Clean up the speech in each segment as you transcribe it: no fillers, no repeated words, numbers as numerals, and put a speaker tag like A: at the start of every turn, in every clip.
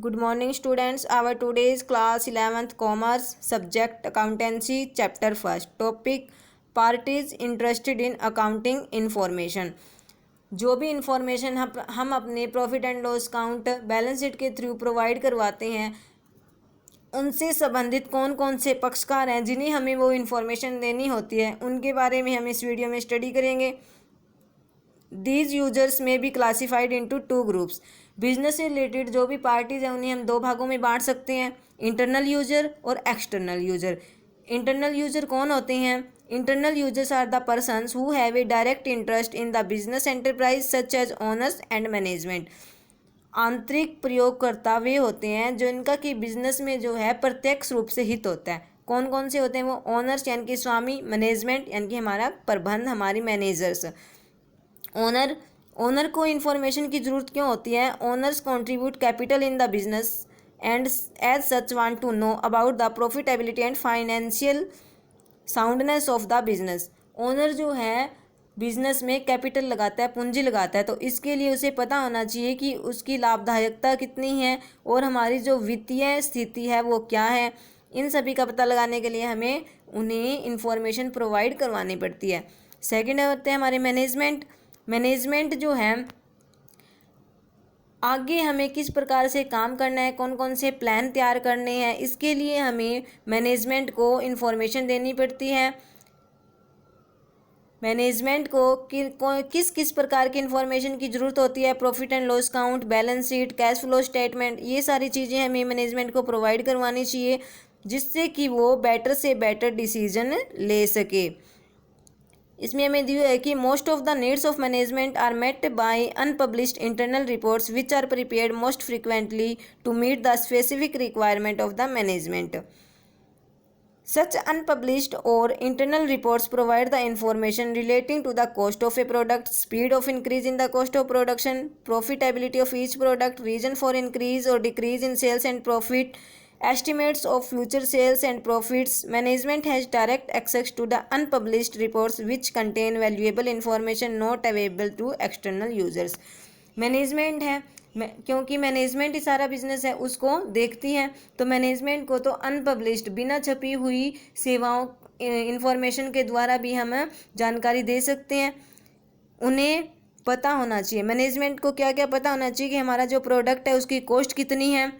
A: Good morning students. Our today's class 11th commerce subject accountancy chapter 1st topic parties interested in accounting information. जो भी information हम अपने profit and loss account balance sheet के through provide करवाते हैं उनसे संबंधित कौन कौन से पक्षकार हैं जिन्हें हमें वो इंफॉर्मेशन देनी होती है उनके बारे में हम इस वीडियो में स्टडी करेंगे। दीज यूजर्स में B classified into two groups. Business से रिलेटेड जो भी पार्टीज हैं उन्हें हम दो भागों में बांट सकते हैं, इंटरनल यूजर और एक्सटर्नल यूजर। इंटरनल यूजर कौन होते हैं? Internal users are the persons who have a direct interest in the business enterprise such as owners and management. आंतरिक प्रयोगकर्ता वे होते हैं जो इनका कि बिजनेस में जो है प्रत्यक्ष रूप से हित होता है। कौन कौन से होते हैं वो? ओनर्स यानी कि स्वामी, मैनेजमेंट यानी कि हमारा प्रबंध, हमारी मैनेजर्स। ओनर को इन्फॉर्मेशन की ज़रूरत क्यों होती है? Owners contribute capital in the business and as such want to know about the profitability and financial soundness of the business. Owner जो है बिजनेस में कैपिटल लगाता है, पूंजी लगाता है, तो इसके लिए उसे पता होना चाहिए कि उसकी लाभदायकता कितनी है और हमारी जो वित्तीय स्थिति है वो क्या है। इन सभी का पता लगाने के लिए हमें उन्हें इन्फॉर्मेशन प्रोवाइड करवानी पड़ती है। सेकंड होते हैं हमारे मैनेजमेंट। मैनेजमेंट जो है आगे हमें किस प्रकार से काम करना है, कौन कौन से प्लान तैयार करने हैं, इसके लिए हमें मैनेजमेंट को इन्फॉर्मेशन देनी पड़ती है। मैनेजमेंट को किस किस प्रकार की इन्फॉर्मेशन की ज़रूरत होती है? Profit and loss account, balance sheet, cash flow statement, ये सारी चीज़ें हमें मैनेजमेंट को प्रोवाइड करवानी चाहिए जिससे कि वो बेटर से बेटर डिसीजन ले सके। इसमें हमें दिया है कि most of the needs of management are met by unpublished internal reports which are prepared most frequently to meet the specific requirement of the management. Such unpublished or internal reports provide the information relating to the cost of a product, speed of increase in the cost of production, profitability of each product, reason for increase or decrease in sales and profit, estimates of future sales and profits. Management has direct access to the unpublished reports which contain valuable information not available to external users. Management है क्योंकि management ही सारा business है उसको देखती है, तो management को तो अनपब्लिश्ड बिना छपी हुई सेवाओं इंफॉर्मेशन के द्वारा भी हम जानकारी दे सकते हैं। उन्हें पता होना चाहिए, मैनेजमेंट को क्या क्या पता होना चाहिए कि हमारा जो प्रोडक्ट है उसकी कॉस्ट कितनी है,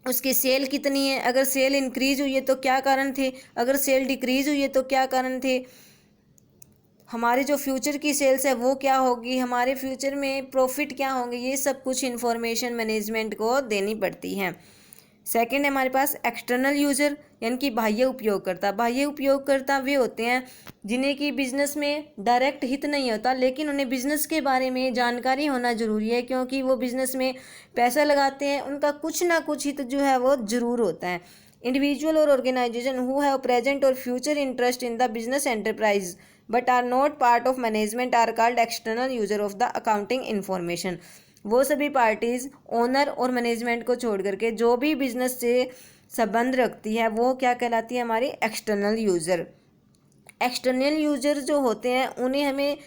A: उसकी सेल कितनी है, अगर सेल इंक्रीज हुई है तो क्या कारण थे, अगर सेल डिक्रीज हुई है तो क्या कारण थे, हमारे जो फ्यूचर की सेल्स है वो क्या होगी, हमारे फ्यूचर में प्रॉफिट क्या होंगे, ये सब कुछ इन्फॉर्मेशन मैनेजमेंट को देनी पड़ती है। सेकंड है हमारे पास एक्सटर्नल यूज़र यानी कि बाह्य उपयोगकर्ता। बाह्य उपयोगकर्ता वे होते हैं जिन्हें कि बिजनेस में डायरेक्ट हित नहीं होता लेकिन उन्हें बिजनेस के बारे में जानकारी होना ज़रूरी है क्योंकि वो बिजनेस में पैसा लगाते हैं, उनका कुछ ना कुछ हित जो है वो ज़रूर होता है। इंडिविजुअल और ऑर्गेनाइजेशन हु हैव प्रेजेंट और future interest in the business enterprise but are not part of management are called external user of the accounting information. वो सभी पार्टीज ओनर और मैनेजमेंट को छोड़ करके जो भी बिजनेस से संबंध रखती है वो क्या कहलाती है? हमारी एक्सटर्नल यूजर। एक्सटर्नल यूजर जो होते हैं उन्हें हमें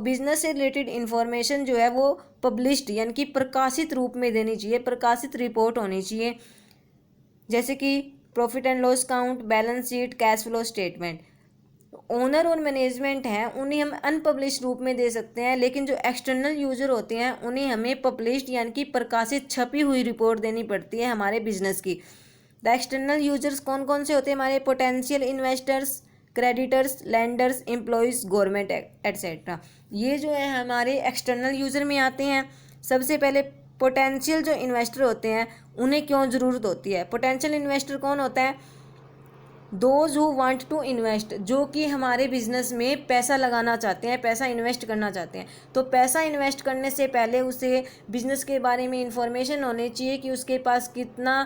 A: बिजनेस से रिलेटेड इन्फॉर्मेशन जो है वो पब्लिश्ड यानी कि प्रकाशित रूप में देनी चाहिए, प्रकाशित रिपोर्ट होनी चाहिए, जैसे कि profit and loss account, balance sheet, cash flow statement. Owner और मैनेजमेंट हैं उन्हें हम अनपब्लिश्ड रूप में दे सकते हैं लेकिन जो एक्सटर्नल यूजर होते हैं उन्हें हमें पब्लिश्ड यानी कि प्रकाशित छपी हुई रिपोर्ट देनी पड़ती है हमारे बिजनेस की। द एक्सटर्नल यूजर्स कौन कौन से होते हैं? हमारे potential investors, creditors, landers, employees, government etcetera. ये जो है हमारे एक्सटर्नल यूजर में आते हैं। सबसे पहले पोटेंशियल जो इन्वेस्टर होते हैं उन्हें क्यों ज़रूरत होती है? पोटेंशियल इन्वेस्टर कौन होता है? Those who want to invest, जो कि हमारे बिजनेस में पैसा लगाना चाहते हैं, पैसा इन्वेस्ट करना चाहते हैं। तो पैसा इन्वेस्ट करने से पहले उसे बिजनेस के बारे में इंफॉर्मेशन होनी चाहिए कि उसके पास कितना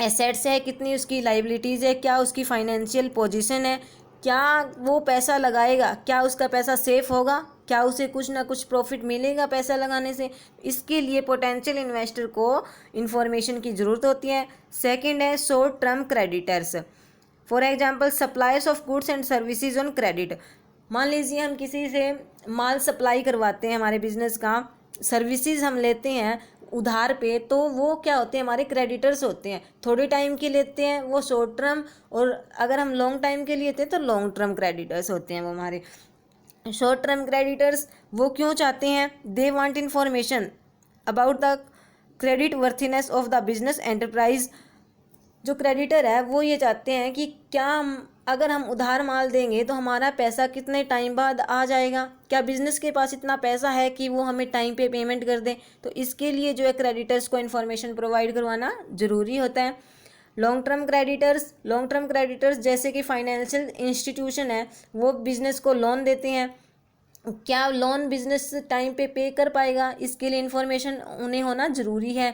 A: एसेट्स है, कितनी उसकी लाइबिलिटीज़ है, क्या उसकी फाइनेंशियल पोजीशन है, क्या वो पैसा लगाएगा, क्या उसका पैसा सेफ होगा, क्या उसे कुछ ना कुछ प्रॉफिट मिलेगा पैसा लगाने से। इसके लिए पोटेंशियल इन्वेस्टर को इन्फॉर्मेशन की ज़रूरत होती है। सेकंड है short term creditors. For example supplies of goods and services on credit. मान लीजिए हम किसी से माल सप्लाई करवाते हैं, हमारे बिजनेस का सर्विसेज हम लेते हैं, उधार पे, तो वो क्या होते हैं, हमारे क्रेडिटर्स होते हैं। थोड़े टाइम के लेते हैं वो शॉर्ट टर्म, और अगर हम लॉन्ग टाइम के लिए लेते हैं तो लॉन्ग टर्म क्रेडिटर्स होते हैं वो हमारे। शॉर्ट टर्म क्रेडिटर्स वो क्यों चाहते हैं, they want information about the credit worthiness of the business enterprise. जो क्रेडिटर है वो ये चाहते हैं कि क्या अगर हम उधार माल देंगे तो हमारा पैसा कितने टाइम बाद आ जाएगा, क्या बिजनेस के पास इतना पैसा है कि वो हमें टाइम पे पेमेंट कर दें। तो इसके लिए जो है क्रेडिटर्स को इन्फॉर्मेशन प्रोवाइड करवाना ज़रूरी होता है। लॉन्ग टर्म क्रेडिटर्स जैसे कि फाइनेंशियल इंस्टीट्यूशन है, वो बिजनेस को लोन देते हैं। क्या लोन बिजनेस टाइम पे कर पाएगा, इसके लिए इन्फॉर्मेशन उन्हें होना ज़रूरी है।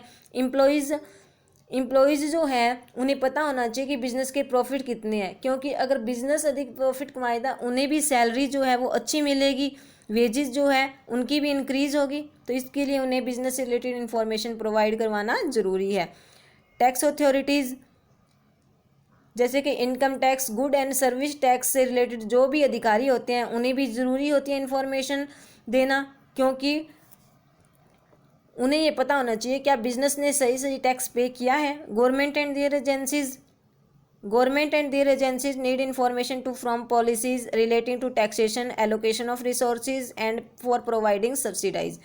A: एम्प्लॉयज़ जो है उन्हें पता होना चाहिए कि बिज़नेस के प्रॉफिट कितने हैं, क्योंकि अगर बिज़नेस अधिक प्रॉफिट कमाएगा उन्हें भी सैलरी जो है वो अच्छी मिलेगी, वेजेस जो है उनकी भी इंक्रीज़ होगी। तो इसके लिए उन्हें बिज़नेस से रिलेटेड इन्फॉर्मेशन प्रोवाइड करवाना ज़रूरी है। टैक्स अथॉरिटीज़ जैसे कि income tax, good and service tax से रिलेटेड जो भी अधिकारी होते हैं उन्हें भी ज़रूरी होती है इन्फॉर्मेशन देना, क्योंकि उन्हें ये पता होना चाहिए क्या बिजनेस ने सही टैक्स पे किया है। Government and their agencies need information to from policies relating to taxation, allocation of resources and for providing subsidise.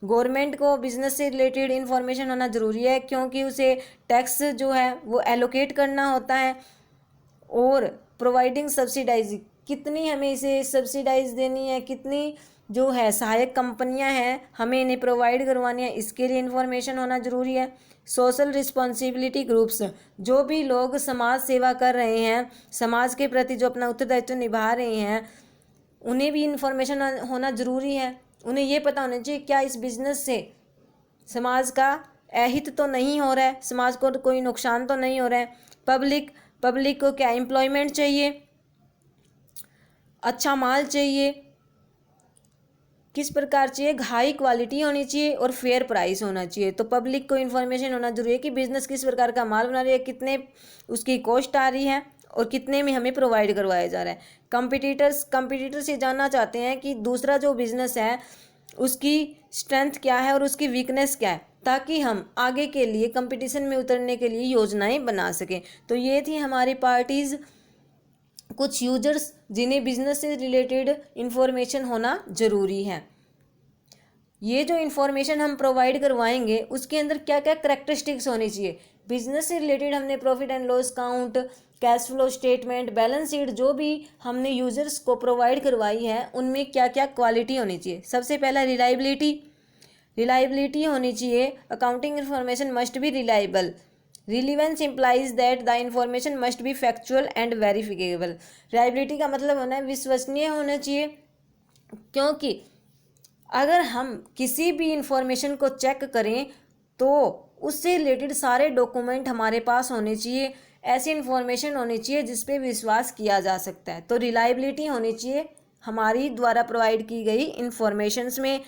A: Government को बिजनेस से रिलेटेड इन्फॉर्मेशन होना ज़रूरी है, क्योंकि उसे टैक्स जो है वो एलोकेट करना होता है, और प्रोवाइडिंग सब्सिडाइज कितनी हमें इसे सब्सिडाइज देनी है, कितनी जो है सहायक कंपनियां हैं हमें इन्हें प्रोवाइड करवानी है, इसके लिए इन्फॉर्मेशन होना ज़रूरी है। सोशल रिस्पॉन्सिबिलिटी ग्रुप्स, जो भी लोग समाज सेवा कर रहे हैं, समाज के प्रति जो अपना उत्तरदायित्व निभा रहे हैं, उन्हें भी इन्फॉर्मेशन होना ज़रूरी है। उन्हें ये पता होना चाहिए क्या इस बिज़नेस से समाज का अहित तो नहीं हो रहा है, समाज को कोई नुकसान तो नहीं हो रहा है। पब्लिक को क्या एम्प्लॉयमेंट चाहिए, अच्छा माल चाहिए, किस प्रकार चाहिए, हाई क्वालिटी होनी चाहिए और फेयर प्राइस होना चाहिए। तो पब्लिक को इन्फॉर्मेशन होना जरूरी है कि बिजनेस किस प्रकार का माल बना रही है, कितने उसकी कॉस्ट आ रही है और कितने में हमें प्रोवाइड करवाया जा रहा है। कंपटीटर्स ये जानना चाहते हैं कि दूसरा जो बिजनेस है उसकी स्ट्रेंथ क्या है और उसकी वीकनेस क्या है, ताकि हम आगे के लिए कंपटीशन में उतरने के लिए योजनाएं बना सकें। तो ये थी हमारी पार्टीज कुछ यूजर्स जिन्हें बिजनेस से रिलेटेड इन्फॉर्मेशन होना ज़रूरी है। ये जो इन्फॉर्मेशन हम प्रोवाइड करवाएंगे उसके अंदर क्या क्या करैक्टरिस्टिक्स होनी चाहिए। बिजनेस से रिलेटेड हमने profit and loss count, cash flow statement, balance sheet जो भी हमने यूजर्स को प्रोवाइड करवाई है उनमें क्या क्या क्वालिटी होनी चाहिए। सबसे पहला रिलायबिलिटी होनी चाहिए। Accounting information must be reliable. Relevance implies that the information must be factual and verifiable. Reliability का मतलब होना है विश्वसनीय होना चाहिए, क्योंकि अगर हम किसी भी इंफॉर्मेशन को चेक करें तो उससे रिलेटेड सारे डॉक्यूमेंट हमारे पास होने चाहिए, ऐसी इन्फॉर्मेशन होनी चाहिए जिस पे विश्वास किया जा सकता है। तो रिलायबिलिटी होनी चाहिए हमारी द्वारा प्रोवाइड की गई इंफॉर्मेशंस में।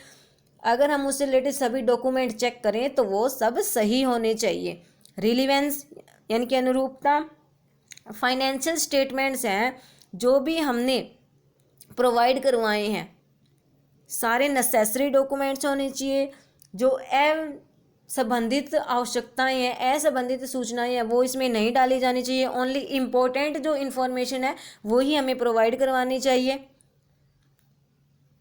A: अगर हम उससे रिलेटेड सभी डॉक्यूमेंट चेक करें तो वो सब सही होने चाहिए। रिलीवेंस यानी कि अनुरूपता। फाइनेंशियल स्टेटमेंट्स हैं जो भी हमने प्रोवाइड करवाए हैं, सारे नेसेसरी डॉक्यूमेंट्स होने चाहिए। जो संबंधित आवश्यकताएं हैं, असंबंधित सूचनाएं हैं, वो इसमें नहीं डाली जानी चाहिए। ओनली इम्पोर्टेंट जो इन्फॉर्मेशन है वो ही हमें प्रोवाइड करवानी चाहिए।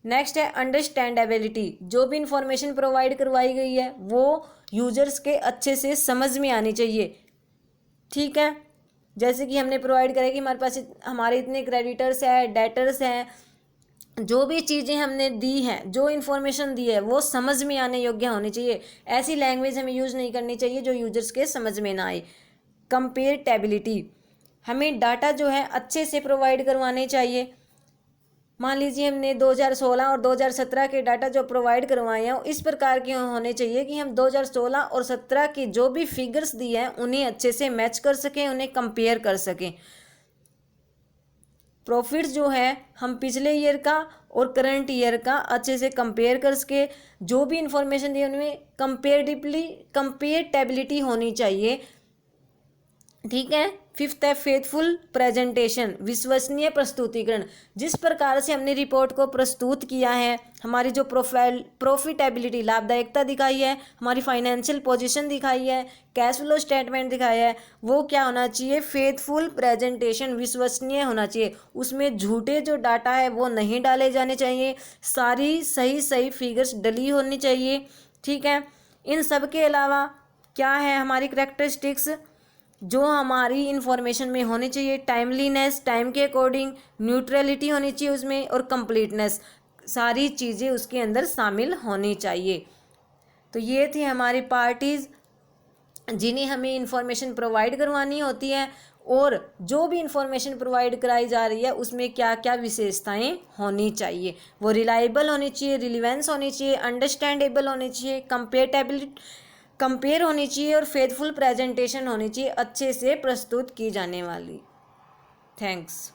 A: नेक्स्ट है अंडरस्टैंडेबिलिटी। जो भी इंफॉर्मेशन प्रोवाइड करवाई गई है वो यूजर्स के अच्छे से समझ में आनी चाहिए। ठीक है, जैसे कि हमने प्रोवाइड करा कि हमारे पास हमारे इतने क्रेडिटर्स हैं, डेटर्स हैं, जो भी चीज़ें हमने दी हैं, जो इन्फॉर्मेशन दी है वो समझ में आने योग्य होनी चाहिए। ऐसी लैंग्वेज हमें यूज़ नहीं करनी चाहिए जो यूजर्स के समझ में ना आए। कंपेरेटेबिलिटी, हमें डाटा जो है अच्छे से प्रोवाइड करवाने चाहिए। मान लीजिए हमने 2016 और 2017 के डाटा जो प्रोवाइड करवाए हैं इस प्रकार के होने चाहिए कि हम 2016 और 17 की जो भी फिगर्स दी हैं उन्हें अच्छे से मैच कर सकें, उन्हें कंपेयर कर सकें। प्रॉफिट जो है हम पिछले ईयर का और करंट ईयर का अच्छे से कंपेयर कर सके। जो भी इंफॉर्मेशन दी है उनमें कंपेरेटेबिलिटी होनी चाहिए। ठीक है। फिफ्थ है फेथफुल प्रेजेंटेशन, विश्वसनीय प्रस्तुतिकरण। जिस प्रकार से हमने रिपोर्ट को प्रस्तुत किया है, हमारी जो प्रॉफिटेबिलिटी लाभदायकता दिखाई है, हमारी फाइनेंशियल पोजीशन दिखाई है, कैश फ्लो स्टेटमेंट दिखाया है, वो क्या होना चाहिए, फेथफुल प्रेजेंटेशन, विश्वसनीय होना चाहिए। उसमें झूठे जो डाटा है वो नहीं डाले जाने चाहिए, सारी सही सही फिगर्स डली होनी चाहिए। ठीक है। इन सब के अलावा क्या है हमारी करेक्टरिस्टिक्स जो हमारी इंफॉर्मेशन में होनी चाहिए, टाइमलीनेस, टाइम के अकॉर्डिंग, न्यूट्रलिटी होनी चाहिए उसमें, और कंप्लीटनेस, सारी चीज़ें उसके अंदर शामिल होनी चाहिए। तो ये थी हमारी पार्टीज़ जिन्हें हमें इंफॉर्मेशन प्रोवाइड करवानी होती है, और जो भी इंफॉर्मेशन प्रोवाइड कराई जा रही है उसमें क्या क्या विशेषताएं होनी चाहिए। वो रिलायबल होनी चाहिए, रिलीवेंस होनी चाहिए, अंडरस्टैंडेबल होनी चाहिए, कंपेयर होनी चाहिए, और फेथफुल प्रेजेंटेशन होनी चाहिए, अच्छे से प्रस्तुत की जाने वाली। थैंक्स।